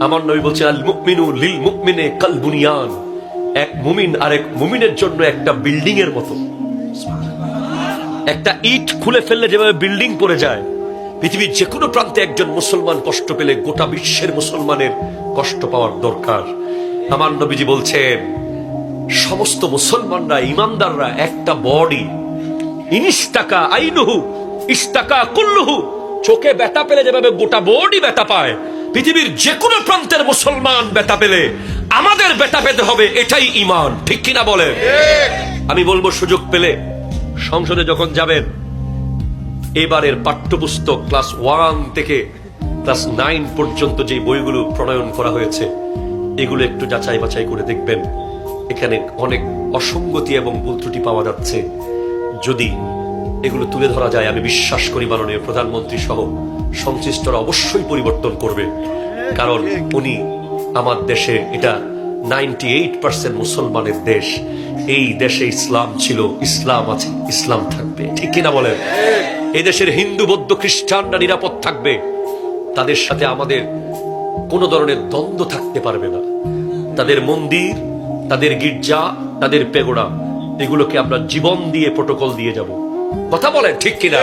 আমার নবী বলছেন আল মুমিনু লিল মুমিনে কাল বুনিয়ান, এক মুমিন আরেক মুমিনের জন্য একটা বিল্ডিং এর মতো। একটা ইট খুলে ফেললে যেভাবে বিল্ডিং পড়ে যায়, পৃথিবীর যে কোনো প্রান্তে একজন মুসলমান কষ্ট পেলে গোটা বিশ্বের মুসলমানের কষ্ট পাওয়ার দরকার। আমার নবীজি বলছেন সমস্ত মুসলমানরা, ইমানদাররা একটা বডি। ইনিস্তাকা আইনুহু ইস্তাকা কুল্লুহু, চোখে ব্যথা পেলে যেভাবে গোটা বডি ব্যথা পায়, পৃথিবীর যে কোনো প্রান্তের মুসলমান ব্যথা পেলে আমাদের ব্যথা পেতে হবে, এটাই ঈমান। ঠিক কিনা বলেন? আমি বলবো সুযোগ পেলে সংসদে যখন যাবেন, এবারের পাঠ্যপুস্তক ক্লাস 1 থেকে ক্লাস 9 পর্যন্ত যে বইগুলো প্রণয়ন করা হয়েছে, এগুলো একটু যাচাই বাছাই করে দেখবেন। এখানে অনেক অসঙ্গতি এবং ভুল ত্রুটি পাওয়া যাচ্ছে। যদি এগুলো তুলে ধরা যায়, আমি বিশ্বাস করি মাননীয় প্রধানমন্ত্রী সহ সংশ্লিষ্টরা অবশ্যই পরিবর্তন করবে। কারণ উনি আমার দেশে, এটা 98% মুসলমানের দেশ। এই দেশে ইসলাম ছিল, ইসলাম আছে, ইসলাম থাকবে। ঠিক কিনা বলেন? এই দেশের হিন্দু বৌদ্ধ খ্রিস্টানরা নিরাপদ থাকবে, তাদের সাথে আমাদের কোনো ধরনের দ্বন্দ্ব থাকতে পারবে না। তাদের মন্দির, তাদের গির্জা, তাদের পেগোড়া, এগুলোকে আমরা জীবন দিয়ে প্রটোকল দিয়ে যাব। কথা বলেন ঠিক কিনা?